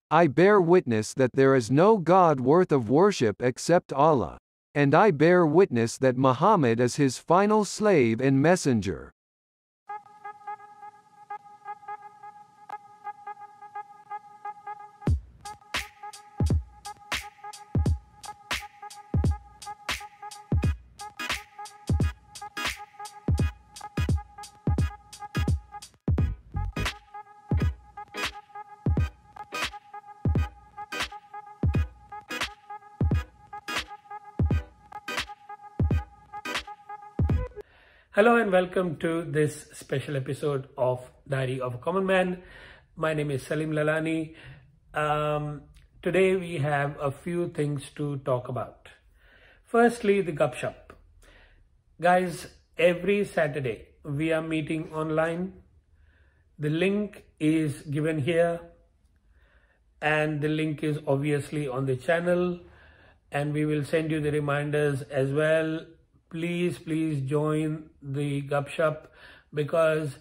I bear witness that there is no God worth of worship except Allah. And I bear witness that Muhammad is his final slave and messenger. Hello and welcome to this special episode of Diary of a Common Man. My name is Salim Lalani. Today we have a few things to talk about. Firstly, the Shup. Guys, every Saturday we are meeting online. The link is given here and the link is obviously on the channel, and we will send you the reminders as well. Please join the Shup because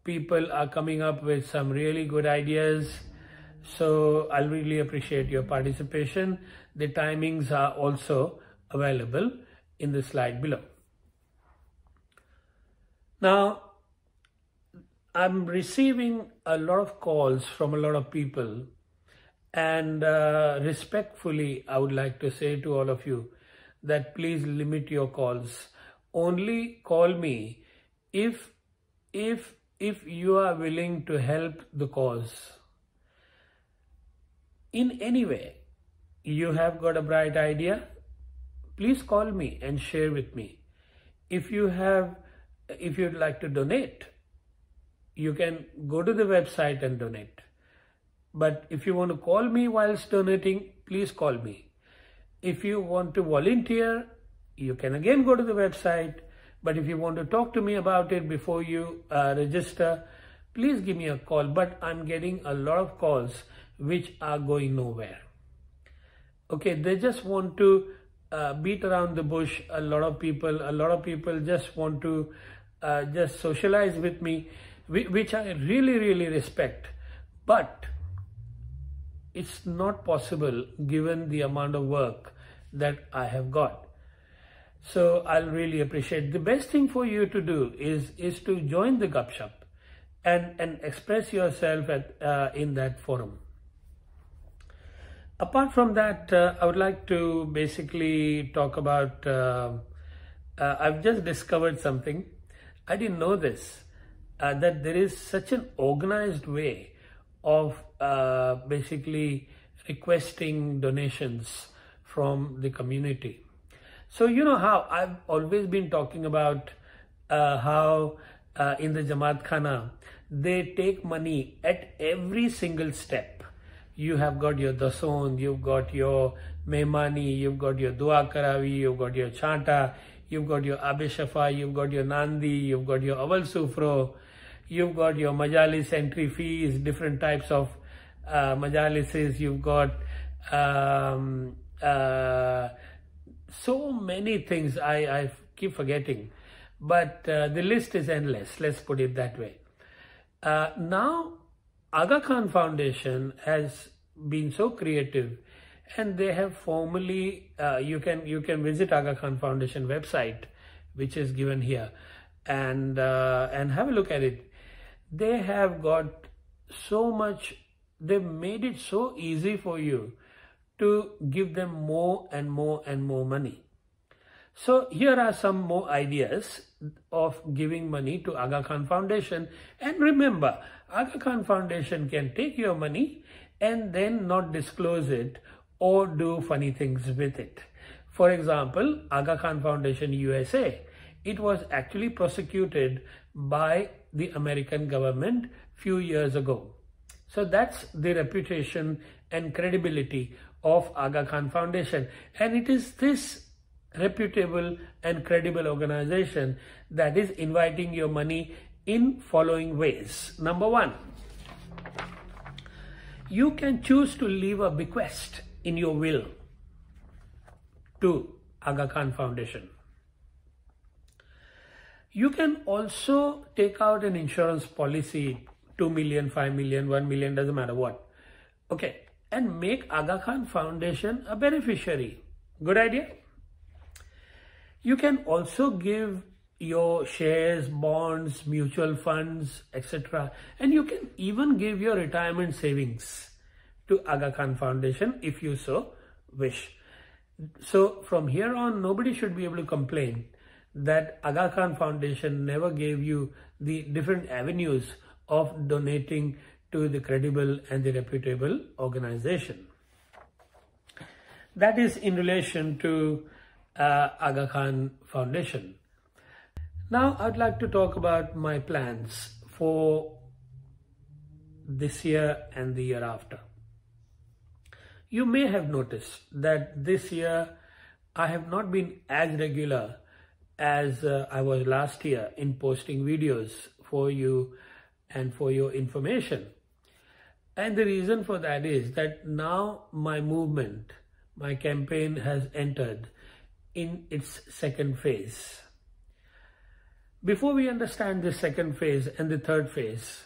people are coming up with some really good ideas. So I'll really appreciate your participation. The timings are also available in the slide below. Now, I'm receiving a lot of calls from a lot of people, and respectfully, I would like to say to all of you that please limit your calls. Only call me if you are willing to help the cause in any way. You have got a bright idea, please call me and share with me. If you'd like to donate, you can go to the website and donate. But if you want to call me whilst donating, please call me. If you want to volunteer, you can again go to the website. But if you want to talk to me about it before you register, please give me a call. But I'm getting a lot of calls which are going nowhere. Okay, they just want to beat around the bush. A lot of people just want to just socialize with me, which I really respect. But it's not possible given the amount of work that I have got. So I'll really appreciate. The best thing for you to do is to join the Shup and express yourself in that forum. Apart from that, I would like to basically talk about, I've just discovered something. I didn't know this, that there is such an organized way of basically requesting donations from the community. So you know how I've always been talking about how in the Jamaat Khana they take money at every single step. You have got your dason, you've got your mehmani, you've got your dua karavi, you've got your chanta, you've got your abe shafa, you've got your nandi, you've got your awal sufro, you've got your majalis entry fees, different types of majalises. You've got so many things I keep forgetting, but the list is endless, let's put it that way. Now AgaKhan Foundation has been so creative, and they have formally you can visit AgaKhan Foundation website, which is given here, and have a look at it. They have got so much, they've made it so easy for you to give them more and more money. So here are some more ideas of giving money to AgaKhan Foundation. And remember, AgaKhan Foundation can take your money and then not disclose it or do funny things with it. For example, AgaKhan Foundation USA, it was actually prosecuted by the American government few years ago. So that's the reputation and credibility of AgaKhan Foundation. And it is this reputable and credible organization that is inviting your money in following ways. Number one, you can choose to leave a bequest in your will to AgaKhan Foundation. You can also take out an insurance policy, 2 million, 5 million, 1 million, doesn't matter what. Okay, and make AgaKhan Foundation a beneficiary. Good idea? You can also give your shares, bonds, mutual funds, etc. And you can even give your retirement savings to AgaKhan Foundation if you so wish. So from here on, nobody should be able to complain that AgaKhan Foundation never gave you the different avenues of donating to the credible and the reputable organization. That is in relation to AgaKhan Foundation. Now I'd like to talk about my plans for this year and the year after. You may have noticed that this year I have not been as regular as I was last year in posting videos for you and for your information. And the reason for that is that now my movement, my campaign has entered in its second phase. Before we understand the second phase and the third phase,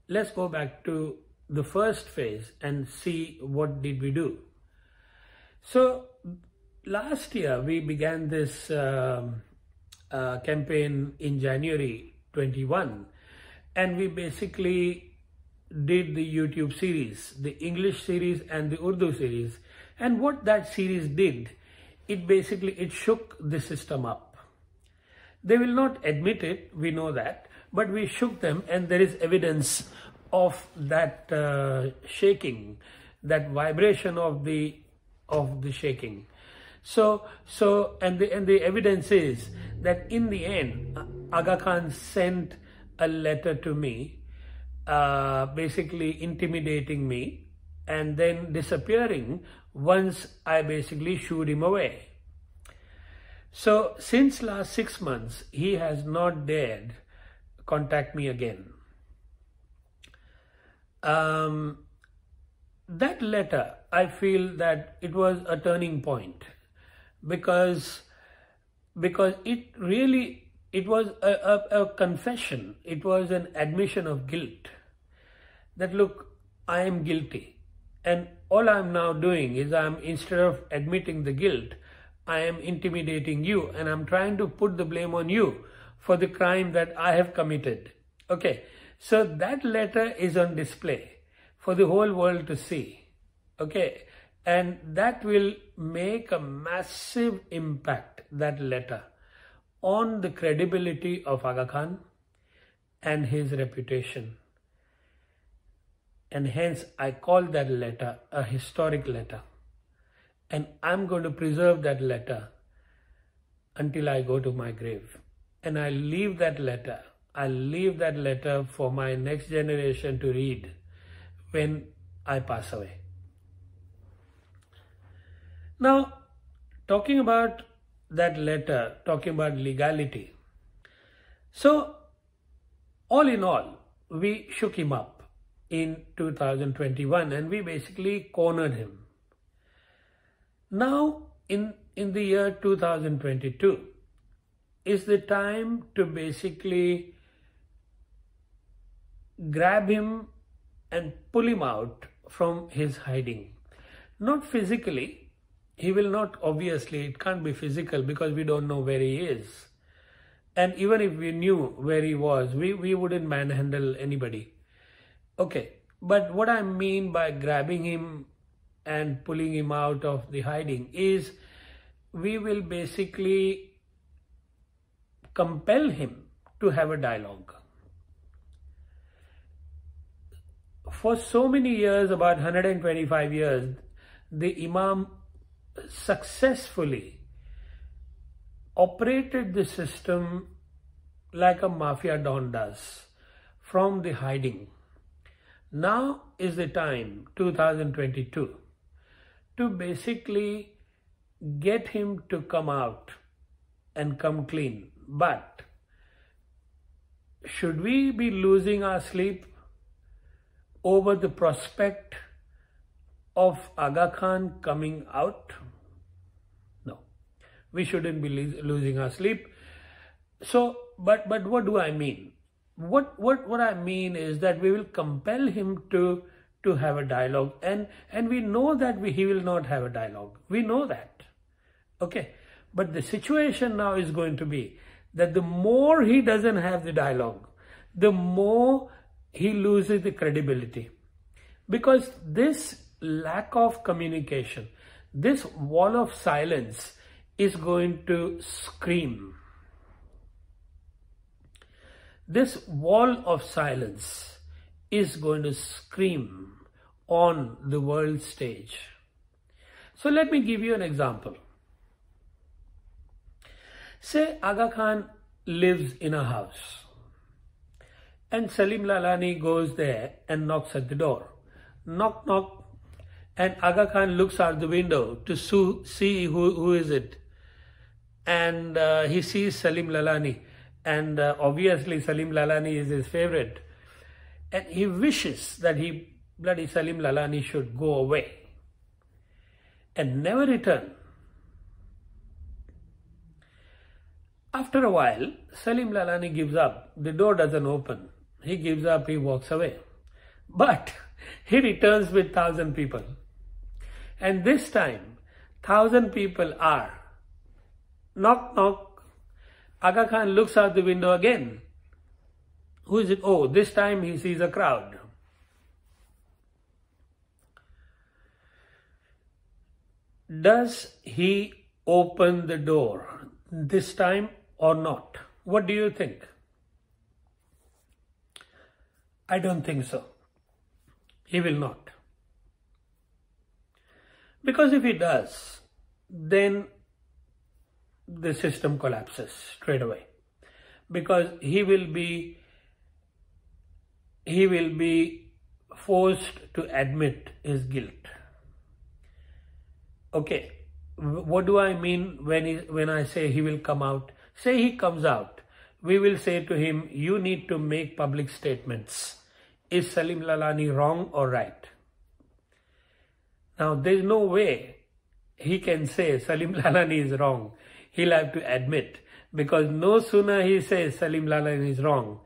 let's go back to the first phase and see what did we do. So last year we began this campaign in January 21, and we basically did the YouTube series, the English series and the Urdu series. And what that series did, it shook the system up. They will not admit it, we know that, but we shook them, and there is evidence of that shaking, that vibration of the shaking. And the evidence is that in the end, AgaKhan sent a letter to me, basically intimidating me and then disappearing once I basically shooed him away. So since last 6 months, he has not dared contact me again. That letter, I feel that it was a turning point because it was a confession. It was an admission of guilt that, look, I am guilty, and all I'm now doing is instead of admitting the guilt, I am intimidating you, and I'm trying to put the blame on you for the crime that I have committed. Okay, so that letter is on display for the whole world to see. Okay, and that will make a massive impact, that letter, on the credibility of AgaKhan and his reputation. And hence I call that letter a historic letter. And I'm going to preserve that letter until I go to my grave. And I leave that letter for my next generation to read when I pass away. Now, talking about that letter, talking about legality. So, all in all, we shook him up in 2021 and we basically cornered him. Now, in the year 2022, is the time to basically grab him and pull him out from his hiding. Not physically. He will not, obviously, it can't be physical because we don't know where he is. And even if we knew where he was, we wouldn't manhandle anybody. Okay, but what I mean by grabbing him and pulling him out of the hiding is we will basically compel him to have a dialogue. For so many years, about 125 years, the Imam successfully operated the system like a mafia don does, from the hiding. Now is the time, 2022, to basically get him to come out and come clean. But should we be losing our sleep over the prospect of AgaKhan coming out? No, we shouldn't be losing our sleep. So, but what do I mean? What I mean is that we will compel him to to have a dialogue, and we know that he will not have a dialogue. We know that. Okay, but the situation now is going to be that the more he doesn't have the dialogue, the more he loses the credibility. Because this lack of communication, this wall of silence is going to scream. This wall of silence is going to scream on the world stage. So let me give you an example. Say AgaKhan lives in a house and Salim Lalani goes there and knocks at the door. Knock, knock. And AgaKhan looks out the window to see who is it. And he sees Salim Lalani. And obviously Salim Lalani is his favorite. And he wishes that bloody Salim Lalani should go away and never return. After a while, Salim Lalani gives up. The door doesn't open. He gives up, he walks away. But he returns with 1,000 people. And this time, 1,000 people are knock, knock. AgaKhan looks out the window again. Who is it? Oh, this time he sees a crowd. Does he open the door this time or not? What do you think? I don't think so. He will not. Because if he does, then the system collapses straight away. Because he will be forced to admit his guilt. Okay, what do I mean when I say he will come out? Say he comes out, we will say to him, you need to make public statements. Is Salim Lalani wrong or right? Now, there is no way he can say Salim Lalani is wrong. He'll have to admit, because no sooner he says Salim Lalani is wrong,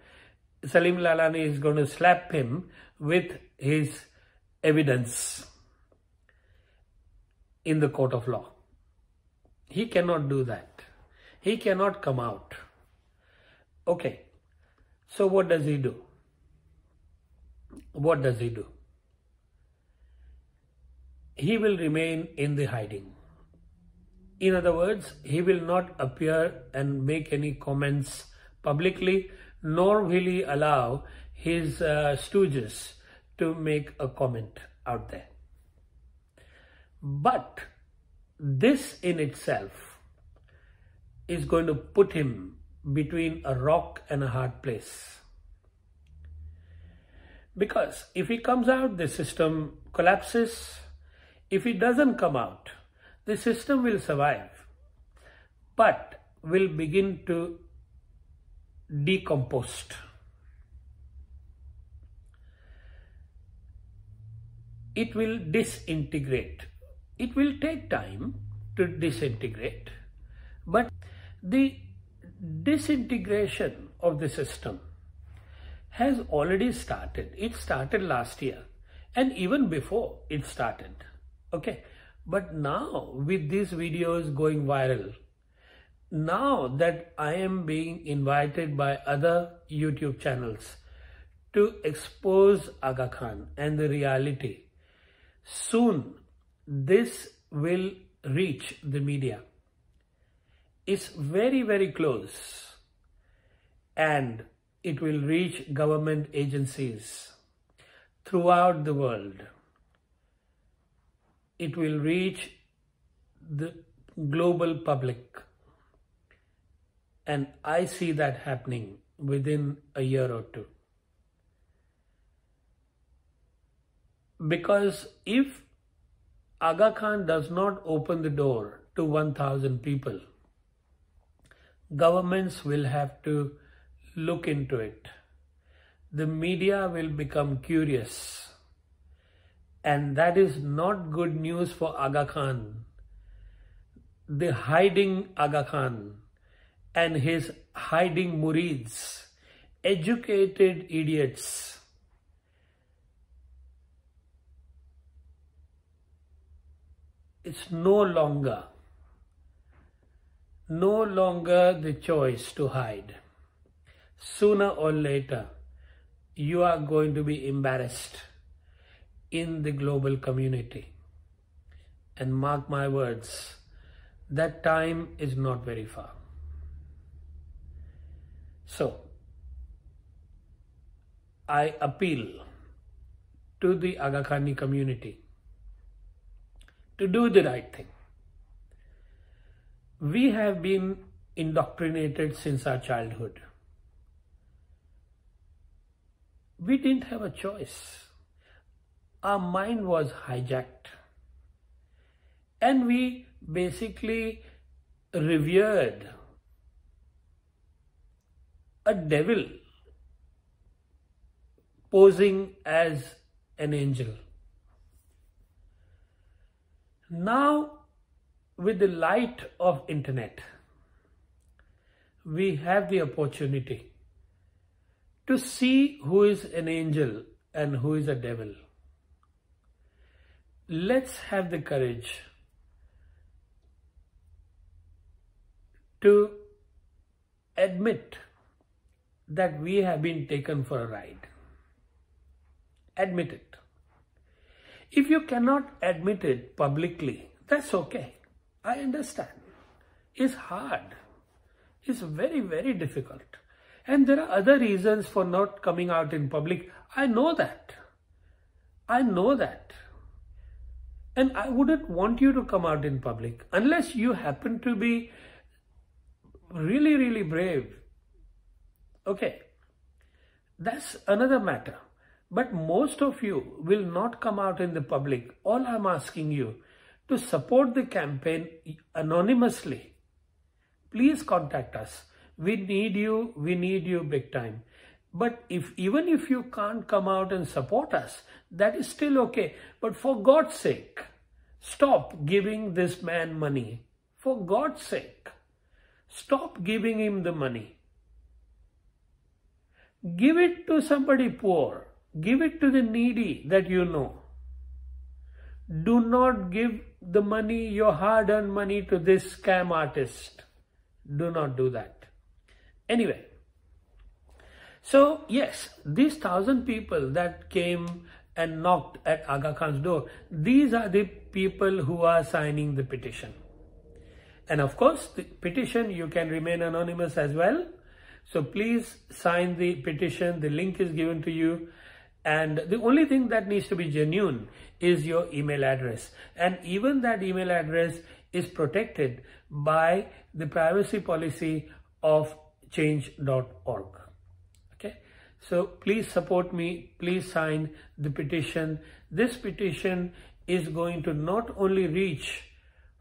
Salim Lalani is going to slap him with his evidence in the court of law. He cannot do that. He cannot come out. Okay, so what does he do? What does he do? He will remain in the hiding. In other words, he will not appear and make any comments publicly, nor will he allow his stooges to make a comment out there. But this in itself is going to put him between a rock and a hard place. Because if he comes out, the system collapses. If he doesn't come out, the system will survive, but will begin to decompose. It will disintegrate. It will take time to disintegrate, but the disintegration of the system has already started. It started last year, and even before it started. Okay, but now with these videos going viral, now that I am being invited by other YouTube channels to expose AgaKhan and the reality, soon this will reach the media. It's very, very close, and it will reach government agencies throughout the world. It will reach the global public, and I see that happening within a year or two. Because if AgaKhan does not open the door to 1,000 people, governments will have to look into it. The media will become curious. And that is not good news for AgaKhan. The hiding AgaKhan and his hiding murids, educated idiots, it's no longer the choice to hide. Sooner or later, you are going to be embarrassed in the global community. And mark my words, that time is not very far. So, I appeal to the AgaKhani community to do the right thing. We have been indoctrinated since our childhood. We didn't have a choice. Our mind was hijacked. And we basically revered a devil posing as an angel. Now, with the light of internet, we have the opportunity to see who is an angel and who is a devil. Let's have the courage to admit that we have been taken for a ride. Admit it. If you cannot admit it publicly, that's okay. I understand. It's hard. It's very, very difficult. And there are other reasons for not coming out in public. I know that. I know that. And I wouldn't want you to come out in public unless you happen to be really, really brave. Okay. That's another matter. But most of you will not come out in the public. All I'm asking you to support the campaign anonymously. Please contact us. We need you big time. But even if you can't come out and support us, that is still okay. But for God's sake, stop giving this man money. For God's sake, stop giving him the money. Give it to somebody poor. Give it to the needy that you know. Do not give the money, your hard-earned money, to this scam artist. Do not do that. Anyway, so yes, these 1,000 people that came and knocked at AgaKhan's door, these are the people who are signing the petition. And of course, the petition, you can remain anonymous as well. So please sign the petition. The link is given to you. And the only thing that needs to be genuine is your email address. And even that email address is protected by the privacy policy of change.org. Okay. So please support me. Please sign the petition. This petition is going to not only reach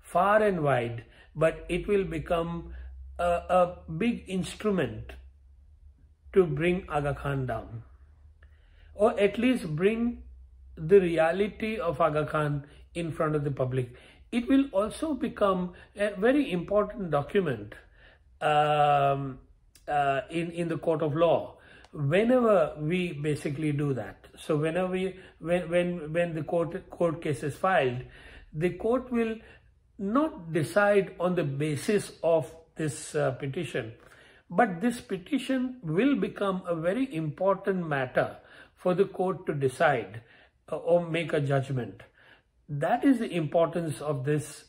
far and wide, but it will become a big instrument to bring AgaKhan down, or at least bring the reality of AgaKhan in front of the public. It will also become a very important document in the court of law whenever we basically do that. So whenever when the court case is filed, the court will not decide on the basis of this petition, but this petition will become a very important matter for the court to decide or make a judgment. That is the importance of this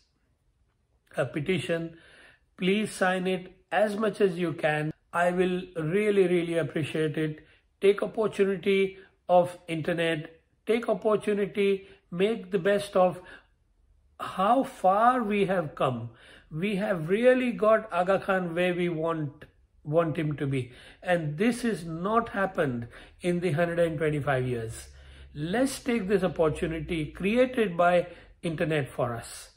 petition. Please sign it as much as you can. I will really, really appreciate it. Take opportunity of internet. Take opportunity. Make the best of how far we have come. We have really got AgaKhan where we want him to be. And this has not happened in the 125 years. Let's take this opportunity created by internet for us.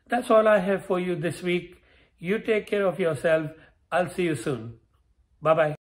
That's all I have for you this week. You take care of yourself. I'll see you soon. Bye-bye.